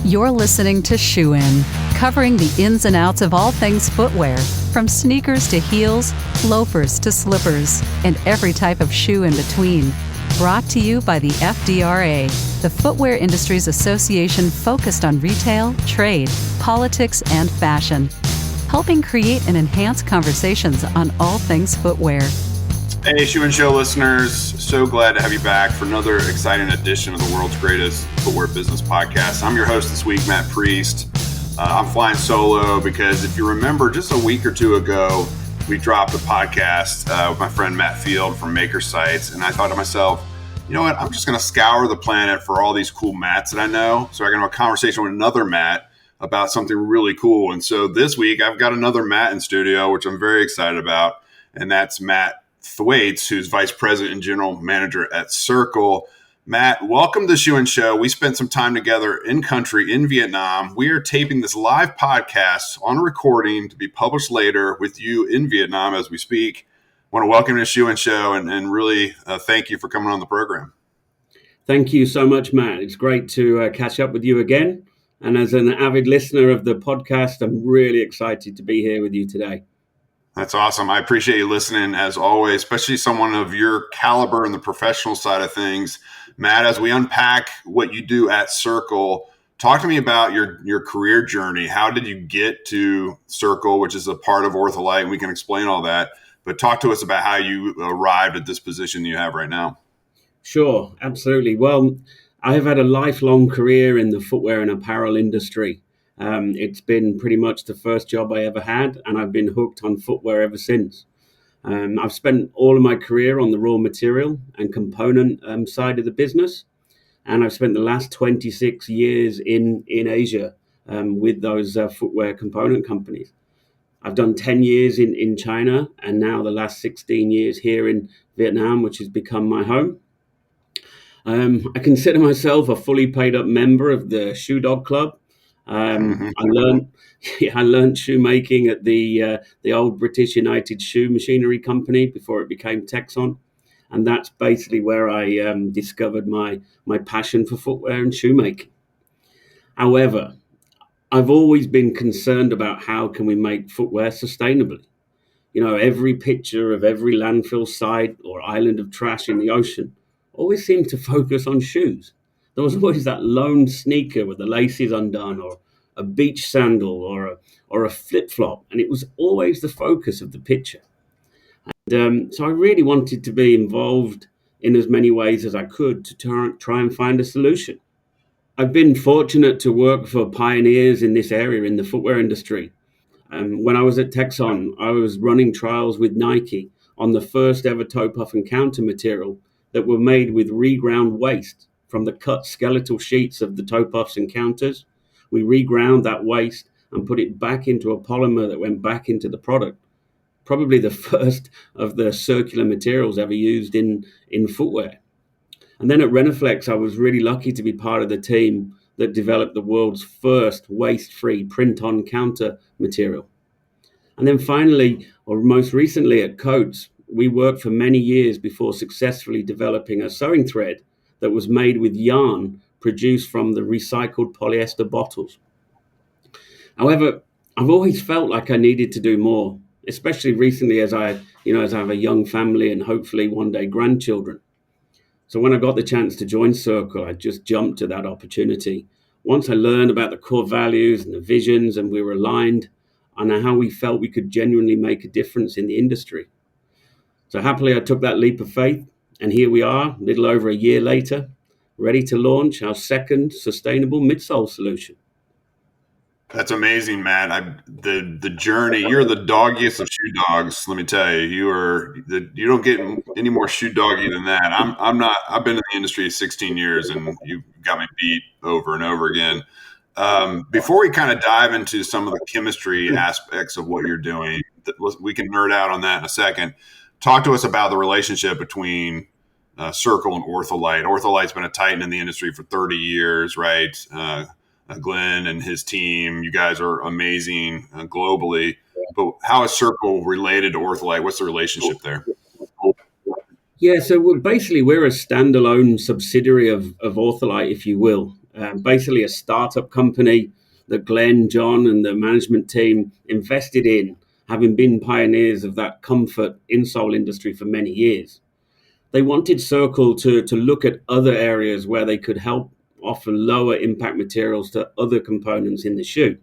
You're listening to Shoe In, covering the ins and outs of all things footwear, from sneakers to heels, loafers to slippers, and every type of shoe in between. Brought to you by the FDRA, the Footwear Industries Association focused on retail, trade, politics, and fashion, helping create and enhance conversations on all things footwear. Hey, Shoe and Show listeners, so glad to have you back for another exciting edition of the world's greatest footwear business podcast. I'm your host this week, Matt Thwaites. I'm flying solo because if you remember, just a week or two ago, we dropped a podcast with my friend Matt Thwaites from Maker Sites, and I thought to myself, you know what, I'm just going to scour the planet for all these cool Matts that I know, so I can have a conversation with another Matt about something really cool. And so this week, I've got another Matt in studio, which I'm very excited about, and that's Matt Thwaites, who's Vice President and General Manager at Cirql. Matt, welcome to Shoe and Show. We spent some time together in country in Vietnam. We are taping this live podcast on a recording to be published later with you in Vietnam as we speak. I want to welcome you to Shoe and Show and really thank you for coming on the program. Thank you so much, Matt. It's great to catch up with you again. And as an avid listener of the podcast, I'm really excited to be here with you today. That's awesome. I appreciate you listening as always, especially someone of your caliber in the professional side of things. Matt, as we unpack what you do at Cirql, talk to me about your career journey. How did you get to Cirql, which is a part of OrthoLite, and we can explain all that. But talk to us about how you arrived at this position you have right now. Sure, absolutely. Well, I have had a lifelong career in the footwear and apparel industry. It's been pretty much the first job I ever had, and I've been hooked on footwear ever since. I've spent all of my career on the raw material and component side of the business, and I've spent the last 26 years in Asia with those footwear component companies. I've done 10 years in China, and now the last 16 years here in Vietnam, which has become my home. I consider myself a fully paid up member of the Shoe Dog Club. I learned shoemaking at the old British United Shoe Machinery Company before it became Texon, and that's basically where I discovered my passion for footwear and shoemaking. However, I've always been concerned about how can we make footwear sustainably. You know, every picture of every landfill site or island of trash in the ocean always seemed to focus on shoes. There was always that lone sneaker with the laces undone, or a beach sandal, or a flip-flop, and it was always the focus of the picture. And so I really wanted to be involved in as many ways as I could to try and find a solution. I've been fortunate to work for pioneers in this area in the footwear industry. When I was at Texon, I was running trials with Nike on the first ever toe puff and counter material that were made with reground waste from the cut skeletal sheets of the toe puffs and counters. We reground that waste and put it back into a polymer that went back into the product. Probably the first of the circular materials ever used in footwear. And then at Renaflex, I was really lucky to be part of the team that developed the world's first waste-free print-on counter material. And then finally, or most recently at Coates, we worked for many years before successfully developing a sewing thread that was made with yarn produced from the recycled polyester bottles. However, I've always felt like I needed to do more, especially recently as I have a young family and hopefully one day grandchildren. So when I got the chance to join Cirql, I just jumped to that opportunity. Once I learned about the core values and the visions, and we were aligned on how we felt we could genuinely make a difference in the industry. So happily, I took that leap of faith, and here we are, a little over a year later, ready to launch our second sustainable midsole solution. That's amazing, Matt. The journey. You're the doggiest of shoe dogs. Let me tell you, you don't get any more shoe doggy than that. I'm not. I've been in the industry 16 years, and you got me beat over and over again. Before we kind of dive into some of the chemistry aspects of what you're doing, we can nerd out on that in a second. Talk to us about the relationship between Cirql and OrthoLite. OrthoLite's been a titan in the industry for 30 years, right? Glenn and his team, you guys are amazing globally. But how is Cirql related to OrthoLite? What's the relationship there? Yeah, so we're a standalone subsidiary of OrthoLite, if you will. basically a startup company that Glenn, John, and the management team invested in, having been pioneers of that comfort insole industry for many years. They wanted Cirql to look at other areas where they could help offer lower impact materials to other components in the shoe.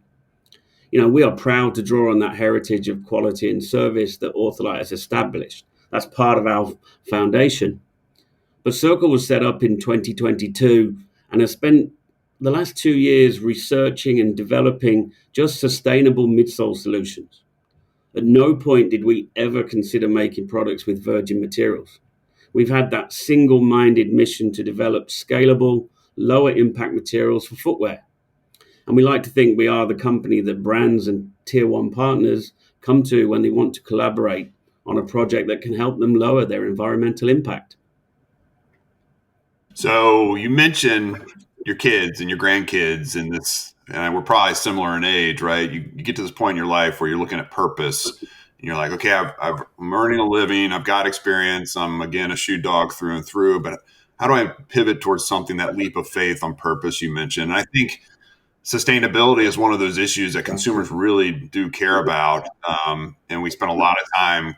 We are proud to draw on that heritage of quality and service that OrthoLite has established. That's part of our foundation. But Cirql was set up in 2022 and has spent the last 2 years researching and developing just sustainable midsole solutions. At no point did we ever consider making products with virgin materials. We've had that single-minded mission to develop scalable, lower impact materials for footwear. And we like to think we are the company that brands and tier one partners come to when they want to collaborate on a project that can help them lower their environmental impact. So you mentioned your kids and your grandkids and this, and we're probably similar in age, right? You get to this point in your life where you're looking at purpose and you're like, okay, I'm earning a living. I've got experience. I'm, again, a shoe dog through and through, but how do I pivot towards something, that leap of faith on purpose you mentioned? And I think sustainability is one of those issues that consumers really do care about. And we spend a lot of time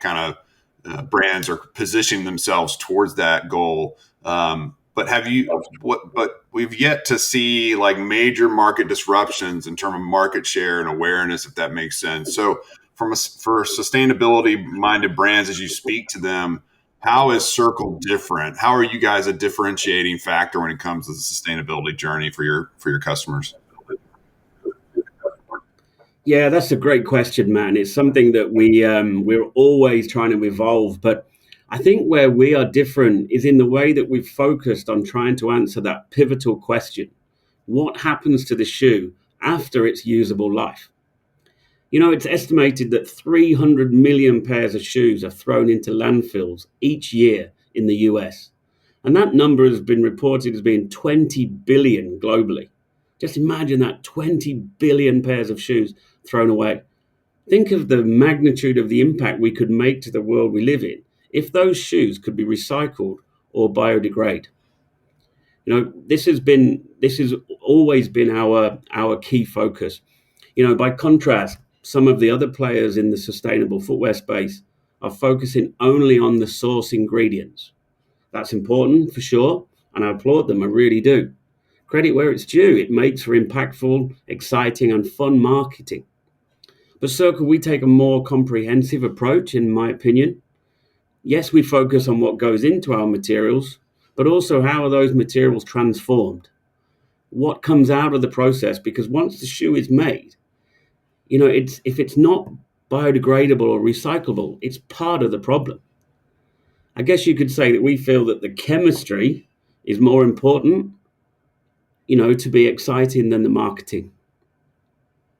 brands are positioning themselves towards that goal. But we've yet to see like major market disruptions in terms of market share and awareness, if that makes sense. So for sustainability minded brands, as you speak to them, how is Cirql different? How are you guys a differentiating factor when it comes to the sustainability journey for your customers? Yeah, that's a great question, man. It's something that we're always trying to evolve, but I think where we are different is in the way that we've focused on trying to answer that pivotal question. What happens to the shoe after its usable life? It's estimated that 300 million pairs of shoes are thrown into landfills each year in the US. And that number has been reported as being 20 billion globally. Just imagine that, 20 billion pairs of shoes thrown away. Think of the magnitude of the impact we could make to the world we live in if those shoes could be recycled or biodegrade. This has always been our key focus. By contrast, some of the other players in the sustainable footwear space are focusing only on the source ingredients. That's important for sure, and I applaud them, I really do. Credit where it's due. It makes for impactful, exciting, and fun marketing. But Cirql, we take a more comprehensive approach, in my opinion. Yes, we focus on what goes into our materials, but also how are those materials transformed? What comes out of the process? Because once the shoe is made, if it's not biodegradable or recyclable, it's part of the problem. I guess you could say that we feel that the chemistry is more important, to be exciting than the marketing.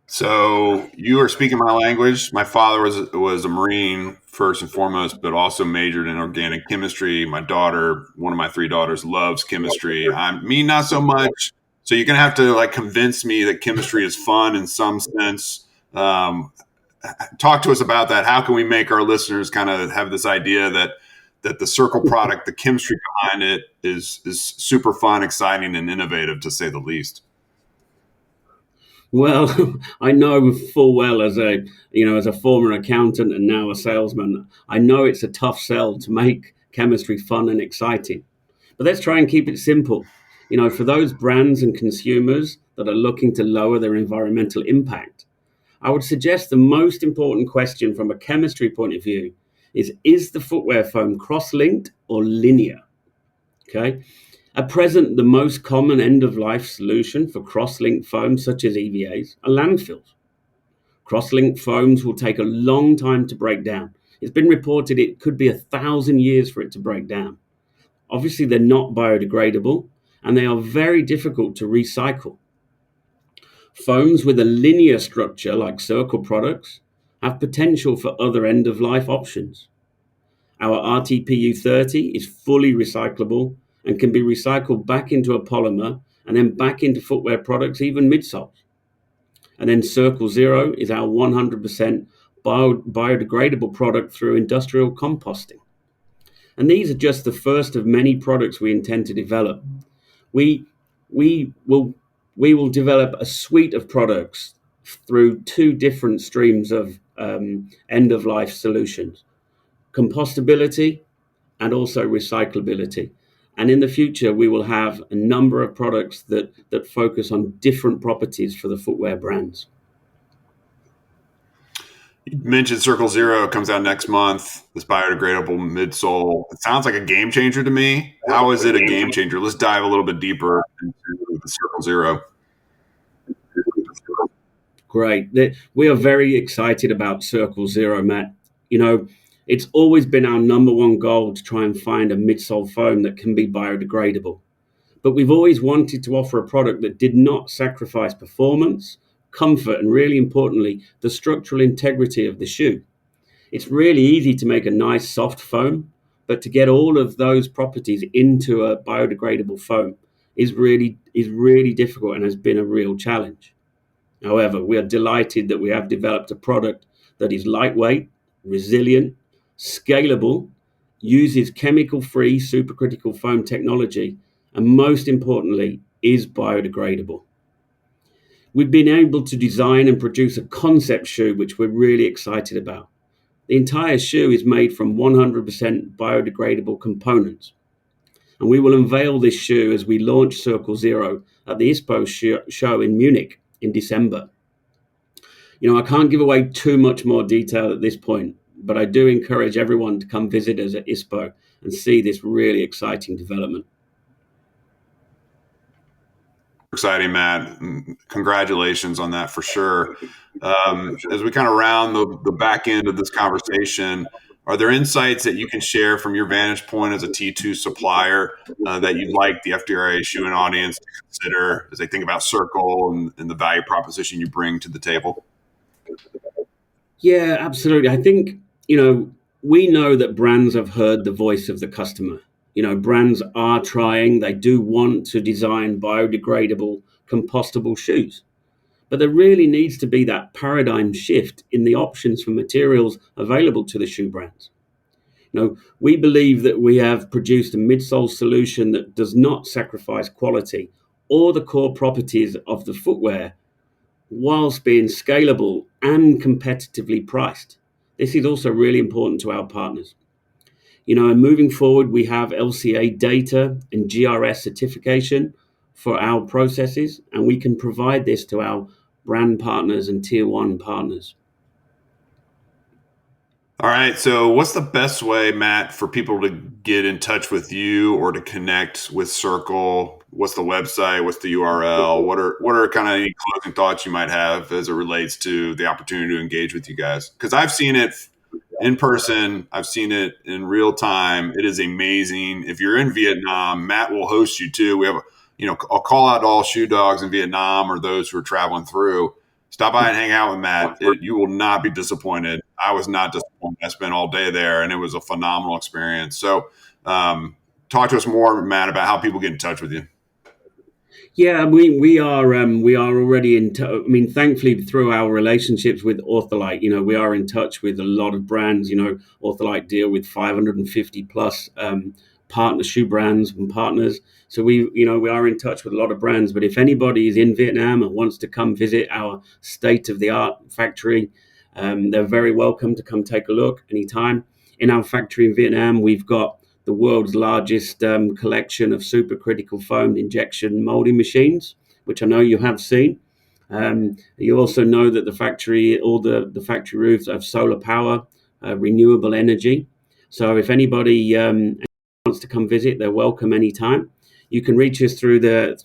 So you are speaking my language. My father was a Marine first and foremost, but also majored in organic chemistry. My daughter, one of my 3 daughters, loves chemistry. Me, not so much. So you're going to have to convince me that chemistry is fun in some sense. Talk to us about that. How can we make our listeners kind of have this idea that the Cirql product, the chemistry behind it is super fun, exciting, and innovative, to say the least? Well, I know full well as a former accountant and now a salesman, I know it's a tough sell to make chemistry fun and exciting. But let's try and keep it simple. For those brands and consumers that are looking to lower their environmental impact, I would suggest the most important question from a chemistry point of view is the footwear foam cross-linked or linear? Okay. At present, the most common end-of-life solution for cross-linked foams, such as EVAs, are landfills. Cross-linked foams will take a long time to break down. It's been reported it could be 1,000 years for it to break down. Obviously, they're not biodegradable, and they are very difficult to recycle. Foams with a linear structure, like Cirql products, have potential for other end-of-life options. Our RTPU30 is fully recyclable and can be recycled back into a polymer and then back into footwear products, even midsoles. And then Cirql Zero is our 100% biodegradable product through industrial composting. And these are just the first of many products we intend to develop. We will we will develop a suite of products through two different streams of end-of-life solutions: compostability and also recyclability. And in the future, we will have a number of products that focus on different properties for the footwear brands. You mentioned Cirql Zero comes out next month, this biodegradable midsole. It sounds like a game changer to me. How is it a game changer? Let's dive a little bit deeper into the Cirql Zero. Great. We are very excited about Cirql Zero, Matt. It's always been our number one goal to try and find a midsole foam that can be biodegradable. But we've always wanted to offer a product that did not sacrifice performance, comfort, and really importantly, the structural integrity of the shoe. It's really easy to make a nice soft foam, but to get all of those properties into a biodegradable foam is really difficult and has been a real challenge. However, we are delighted that we have developed a product that is lightweight, resilient, scalable, uses chemical-free supercritical foam technology, and most importantly, is biodegradable. We've been able to design and produce a concept shoe, which we're really excited about. The entire shoe is made from 100% biodegradable components. And we will unveil this shoe as we launch Cirql Zero at the ISPO show in Munich in December. I can't give away too much more detail at this point, but I do encourage everyone to come visit us at ISPO and see this really exciting development. Exciting, Matt. Congratulations on that for sure. As we kind of round the back end of this conversation, are there insights that you can share from your vantage point as a T2 supplier that you'd like the FDRA shoeing audience to consider as they think about Cirql and the value proposition you bring to the table? Yeah, absolutely. I think, we know that brands have heard the voice of the customer. Brands are trying, they do want to design biodegradable, compostable shoes. But there really needs to be that paradigm shift in the options for materials available to the shoe brands. We believe that we have produced a midsole solution that does not sacrifice quality or the core properties of the footwear, whilst being scalable and competitively priced. This is also really important to our partners. And moving forward, we have LCA data and GRS certification for our processes, and we can provide this to our brand partners and tier one partners. All right. So what's the best way, Matt, for people to get in touch with you or to connect with Cirql? What's the website? What's the URL? What are kind of any closing thoughts you might have as it relates to the opportunity to engage with you guys? Because I've seen it in person. I've seen it in real time. It is amazing. If you're in Vietnam, Matt will host you too. We have I'll call out all shoe dogs in Vietnam or those who are traveling through. Stop by and hang out with Matt. You will not be disappointed. I was not disappointed. I spent all day there, and it was a phenomenal experience. So talk to us more, Matt, about how people get in touch with you. Yeah, we are already in touch. Thankfully, through our relationships with OrthoLite, we are in touch with a lot of brands. OrthoLite deal with 550 plus partner shoe brands and partners. So we are in touch with a lot of brands. But if anybody is in Vietnam and wants to come visit our state-of-the-art factory, they're very welcome to come take a look anytime. In our factory in Vietnam, we've got the world's largest collection of supercritical foamed injection molding machines, which I know you have seen. You also know that the factory roofs have solar power, renewable energy. So if anybody wants to come visit, they're welcome anytime. You can reach us through our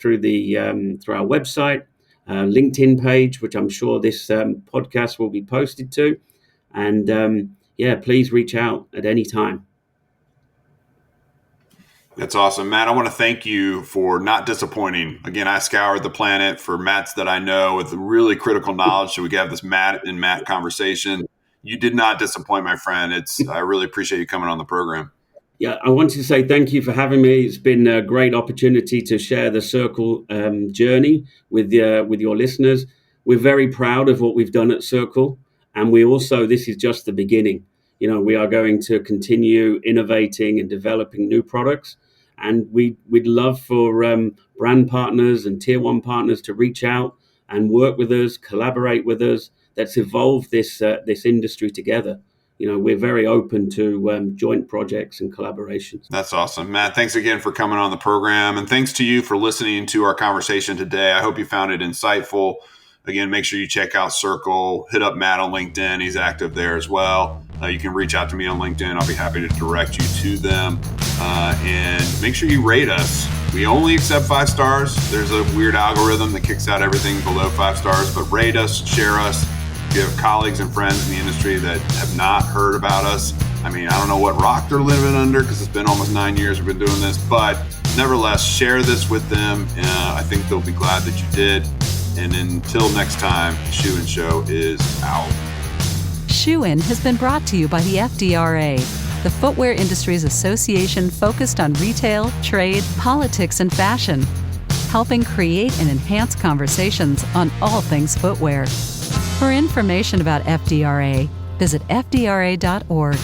website, LinkedIn page, which I'm sure this podcast will be posted to. And please reach out at any time. That's awesome, Matt. I want to thank you for not disappointing. Again, I scoured the planet for Matts that I know with really critical knowledge, so we could have this Matt and Matt conversation. You did not disappoint, my friend. I really appreciate you coming on the program. Yeah, I wanted to say thank you for having me. It's been a great opportunity to share the Cirql journey with your listeners. We're very proud of what we've done at Cirql, and this is just the beginning. We are going to continue innovating and developing new products. And we'd love for brand partners and tier one partners to reach out and work with us, collaborate with us. Let's evolve this industry together. We're very open to joint projects and collaborations. That's awesome. Matt, thanks again for coming on the program. And thanks to you for listening to our conversation today. I hope you found it insightful. Again, make sure you check out Cirql. Hit up Matt on LinkedIn. He's active there as well. You can reach out to me on LinkedIn. I'll be happy to direct you to them. And make sure you rate us. We only accept 5 stars. There's a weird algorithm that kicks out everything below 5 stars. But rate us, share us. If you have colleagues and friends in the industry that have not heard about us, I don't know what rock they're living under because it's been almost 9 years we've been doing this. But nevertheless, share this with them. I think they'll be glad that you did. And until next time, Shoe and Show is out. Shoe In has been brought to you by the FDRA, the Footwear Industries Association focused on retail, trade, politics, and fashion, helping create and enhance conversations on all things footwear. For information about FDRA, visit fdra.org.